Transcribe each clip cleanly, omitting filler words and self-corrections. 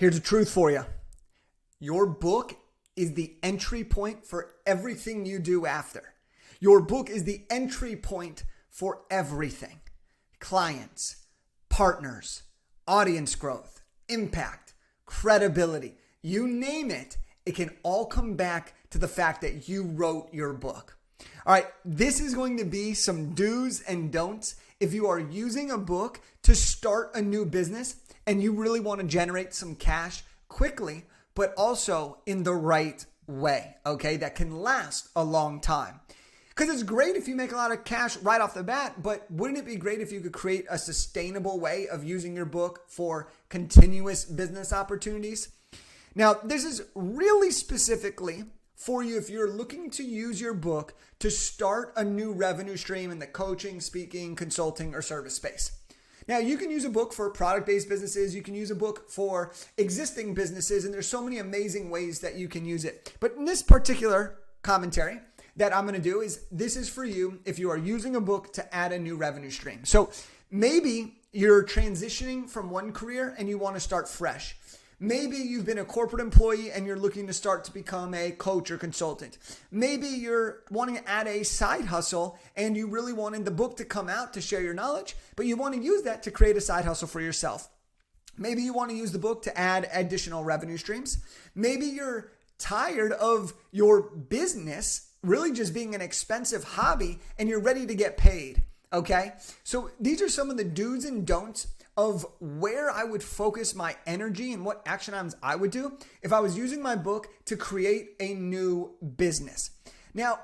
Here's the truth for you. Your book is the entry point for everything you do after. Your book is the entry point for everything. Clients, partners, audience growth, impact, credibility, you name it, it can all come back to the fact that you wrote your book. All right, this is going to be some do's and don'ts if you are using a book to start a new business and you really want to generate some cash quickly, but also in the right way, okay, that can last a long time. Because it's great if you make a lot of cash right off the bat, but wouldn't it be great if you could create a sustainable way of using your book for continuous business opportunities? Now, this is really specifically for you if you're looking to use your book to start a new revenue stream in the coaching, speaking, consulting, or service space. Now, you can use a book for product-based businesses. You can use a book for existing businesses, and there's so many amazing ways that you can use it. But in this particular commentary that I'm going to do this is for you if you are using a book to add a new revenue stream. So maybe you're transitioning from one career and you want to start fresh. Maybe you've been a corporate employee and you're looking to start to become a coach or consultant. Maybe you're wanting to add a side hustle and you really wanted the book to come out to share your knowledge, but you want to use that to create a side hustle for yourself. Maybe you want to use the book to add additional revenue streams. Maybe you're tired of your business really just being an expensive hobby and you're ready to get paid. Okay? So these are some of the do's and don'ts of where I would focus my energy and what action items I would do if I was using my book to create a new business. Now,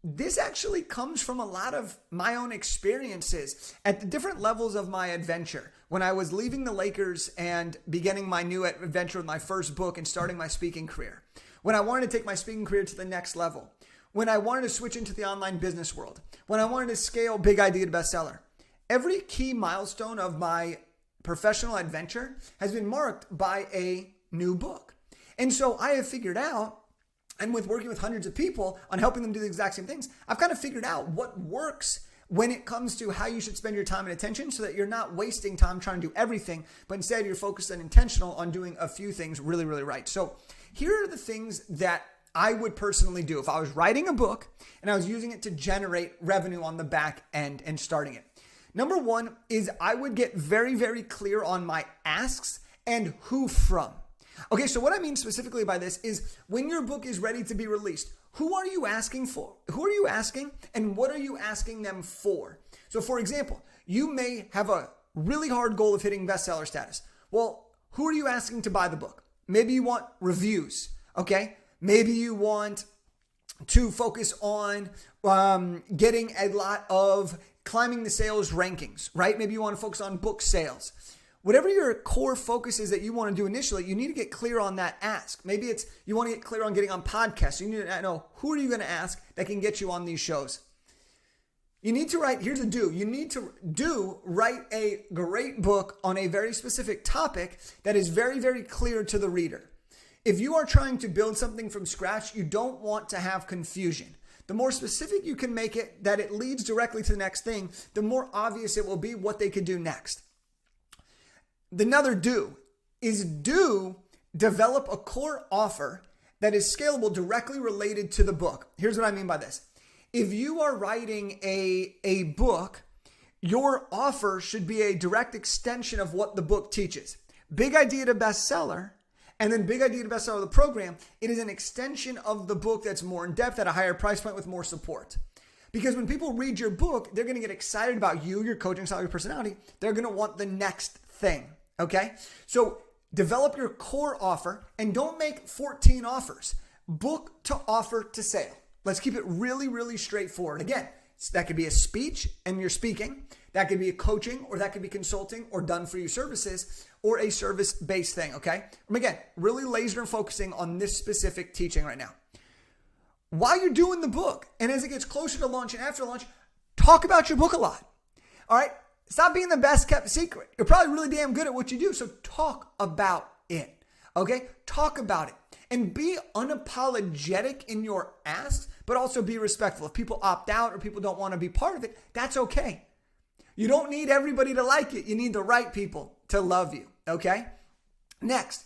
this actually comes from a lot of my own experiences at the different levels of my adventure. When I was leaving the Lakers and beginning my new adventure with my first book and starting my speaking career. When I wanted to take my speaking career to the next level. When I wanted to switch into the online business world. When I wanted to scale big idea to bestseller. Every key milestone of my professional adventure has been marked by a new book. And so I have figured out, and with working with hundreds of people on helping them do the exact same things, I've kind of figured out what works when it comes to how you should spend your time and attention so that you're not wasting time trying to do everything, but instead you're focused and intentional on doing a few things really, really right. So here are the things that I would personally do if I was writing a book and I was using it to generate revenue on the back end and starting it. Number one is I would get very, very clear on my asks and who from. Okay, so what I mean specifically by this is when your book is ready to be released, who are you asking for? Who are you asking and what are you asking them for? So for example, you may have a really hard goal of hitting bestseller status. Well, who are you asking to buy the book? Maybe you want reviews, okay? Maybe you want to focus on getting a lot of climbing the sales rankings, right? Maybe you want to focus on book sales. Whatever your core focus is that you want to do initially, you need to get clear on that ask. Maybe it's you want to get clear on getting on podcasts. You need to know who are you going to ask that can get you on these shows. You need to write, here's a do. You need to write a great book on a very specific topic that is very, very clear to the reader. If you are trying to build something from scratch, you don't want to have confusion. The more specific you can make it that it leads directly to the next thing, the more obvious it will be what they could do next. Another do is develop a core offer that is scalable directly related to the book. Here's what I mean by this. If you are writing a book, your offer should be a direct extension of what the book teaches. Big idea to bestseller. And then big idea to bestseller of the program, it is an extension of the book that's more in depth at a higher price point with more support. Because when people read your book, they're going to get excited about you, your coaching style, your personality. They're going to want the next thing. Okay? So develop your core offer and don't make 14 offers. Book to offer to sale. Let's keep it really, really straightforward. Again, that could be a speech and you're speaking. That could be a coaching or that could be consulting or done for you services or a service-based thing, okay? Again, really laser and focusing on this specific teaching right now. While you're doing the book and as it gets closer to launch and after launch, talk about your book a lot, all right? Stop being the best kept secret. You're probably really damn good at what you do, so talk about it, okay? Talk about it and be unapologetic in your asks, but also be respectful. If people opt out or people don't want to be part of it, that's okay. You don't need everybody to like it. You need the right people to love you, okay? Next,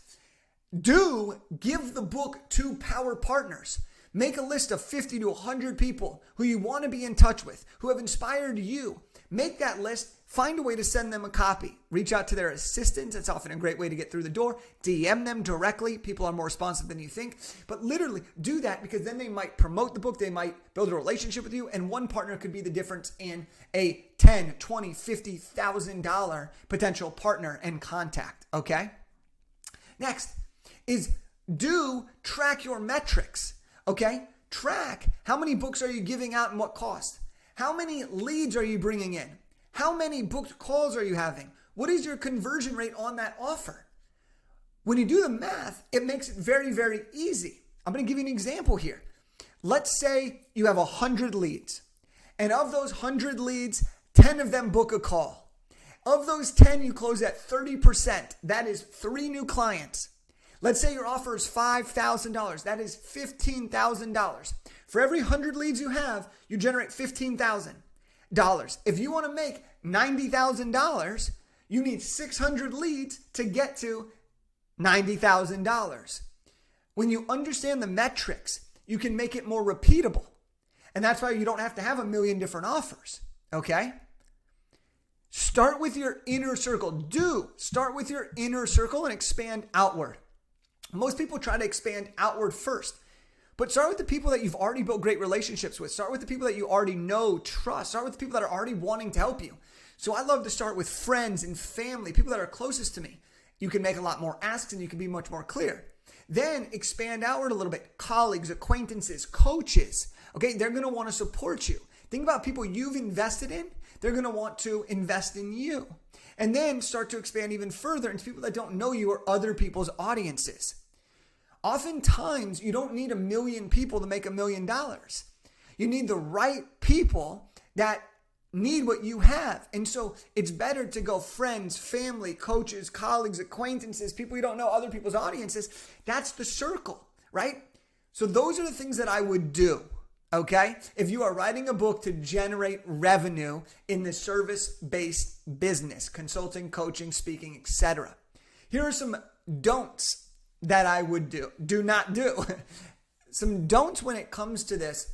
Do give the book to power partners. Make a list of 50 to 100 people who you want to be in touch with, who have inspired you. Make that list. Find a way to send them a copy. Reach out to their assistants. It's often a great way to get through the door. DM them directly. People are more responsive than you think. But literally do that, because then they might promote the book. They might build a relationship with you. And one partner could be the difference in a $10,000, $20,000, $50,000 potential partner and contact. Okay? Next is do track your metrics. Okay? Track how many books are you giving out and what cost. How many leads are you bringing in? How many booked calls are you having? What is your conversion rate on that offer? When you do the math, it makes it very, very easy. I'm going to give you an example here. Let's say you have 100 leads. And of those 100 leads, 10 of them book a call. Of those 10, you close at 30%. That is 3 new clients. Let's say your offer is $5,000. That is $15,000. For every 100 leads you have, you generate $15,000. If you want to make $90,000, you need 600 leads to get to $90,000. When you understand the metrics, you can make it more repeatable. And that's why you don't have to have a million different offers. Okay? Start with your inner circle. Start with your inner circle and expand outward. Most people try to expand outward first. But start with the people that you've already built great relationships with. Start with the people that you already know, trust. Start with the people that are already wanting to help you. So I love to start with friends and family, people that are closest to me. You can make a lot more asks and you can be much more clear. Then expand outward a little bit. Colleagues, acquaintances, coaches. Okay, they're going to want to support you. Think about people you've invested in. They're going to want to invest in you. And then start to expand even further into people that don't know you or other people's audiences. Oftentimes, you don't need 1 million people to make $1 million. You need the right people that need what you have. And so it's better to go friends, family, coaches, colleagues, acquaintances, people you don't know, other people's audiences. That's the circle, right? So those are the things that I would do, okay? If you are writing a book to generate revenue in the service-based business, consulting, coaching, speaking, etc. Here are some don'ts that I would do not do. Some don'ts when it comes to this,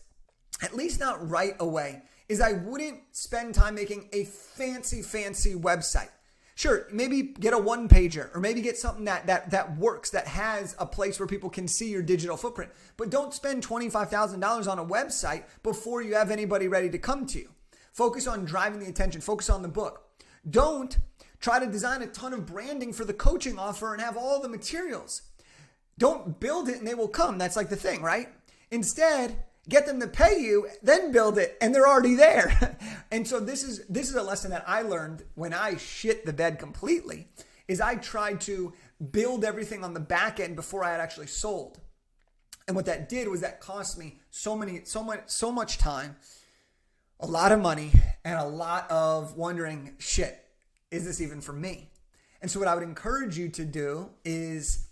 at least not right away, is I wouldn't spend time making a fancy website. Sure, maybe get a one-pager or maybe get something that works, that has a place where people can see your digital footprint. But don't spend $25,000 on a website before you have anybody ready to come to you. Focus on driving the attention. Focus on the book. Don't try to design a ton of branding for the coaching offer and have all the materials. Don't build it and they will come. That's like the thing, right? Instead, get them to pay you, then build it, and they're already there. And so this is a lesson that I learned when I shit the bed completely, is I tried to build everything on the back end before I had actually sold. And what that did was that cost me so much time, a lot of money, and a lot of wondering, shit, is this even for me? And so what I would encourage you to do is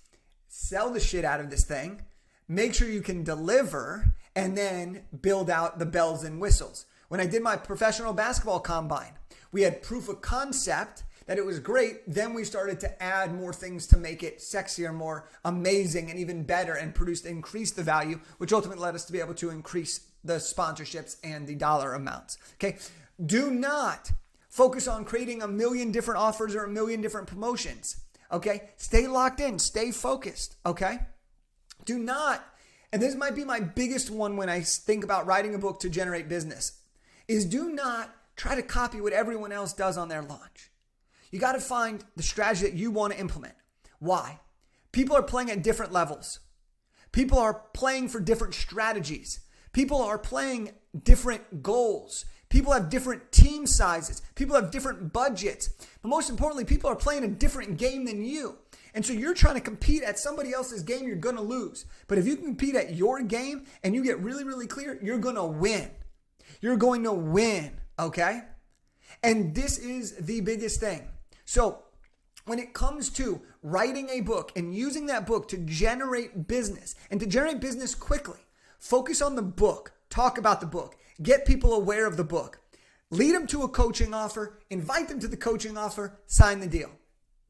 sell the shit out of this thing, make sure you can deliver, and then build out the bells and whistles. When I did my professional basketball combine, we had proof of concept that it was great. Then we started to add more things to make it sexier, more amazing, and even better, and increase the value, which ultimately led us to be able to increase the sponsorships and the dollar amounts. Okay. Do not focus on creating 1 million different offers or 1 million different promotions. Okay. Stay locked in, stay focused. Okay. Do not, and this might be my biggest one when I think about writing a book to generate business, is do not try to copy what everyone else does on their launch. You got to find the strategy that you want to implement. Why? People are playing at different levels. People are playing for different strategies. People are playing different goals. People have different team sizes. People have different budgets. But most importantly, people are playing a different game than you. And so you're trying to compete at somebody else's game, you're going to lose. But if you compete at your game and you get really, really clear, you're going to win. You're going to win, okay? And this is the biggest thing. So when it comes to writing a book and using that book to generate business and to generate business quickly, focus on the book, talk about the book, get people aware of the book, lead them to a coaching offer, invite them to the coaching offer, sign the deal.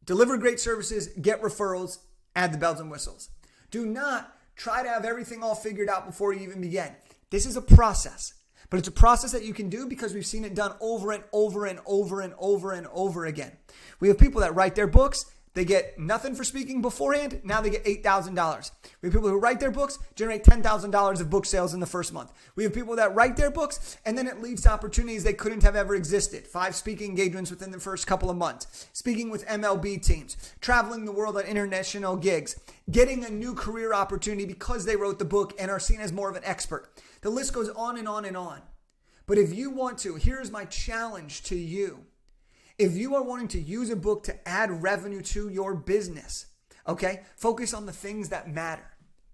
Deliver great services, get referrals, add the bells and whistles. Do not try to have everything all figured out before you even begin. This is a process, but it's a process that you can do because we've seen it done over and over and over and over and over again. We have people that write their books. They get nothing for speaking beforehand. Now they get $8,000. We have people who write their books, generate $10,000 of book sales in the first month. We have people that write their books, and then it leads to opportunities they couldn't have ever existed. 5 speaking engagements within the first couple of months. Speaking with MLB teams. Traveling the world on international gigs. Getting a new career opportunity because they wrote the book and are seen as more of an expert. The list goes on and on and on. But if you want to, here's my challenge to you. If you are wanting to use a book to add revenue to your business, okay, focus on the things that matter.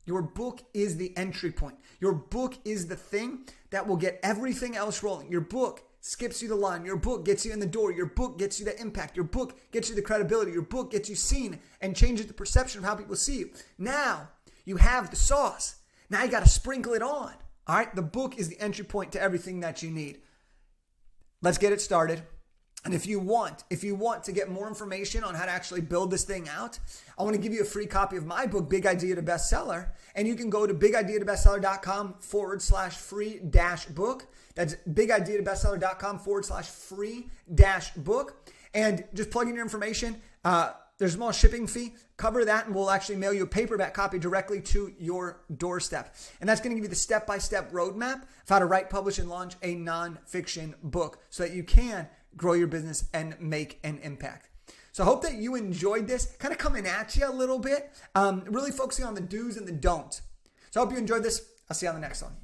Your book is the entry point. Your book is the thing that will get everything else rolling. Your book skips you the line. Your book gets you in the door. Your book gets you the impact. Your book gets you the credibility. Your book gets you seen and changes the perception of how people see you. Now you have the sauce. Now you got to sprinkle it on. All right, the book is the entry point to everything that you need. Let's get it started. And if you want to get more information on how to actually build this thing out, I want to give you a free copy of my book, Big Idea to Bestseller. And you can go to bigideatobestseller.com/free-book. That's bigideatobestseller.com/free-book. And just plug in your information. There's a small shipping fee. Cover that and we'll actually mail you a paperback copy directly to your doorstep. And that's going to give you the step-by-step roadmap of how to write, publish, and launch a nonfiction book so that you can grow your business and make an impact. So I hope that you enjoyed this, kind of coming at you a little bit, really focusing on the do's and the don'ts. So I hope you enjoyed this. I'll see you on the next one.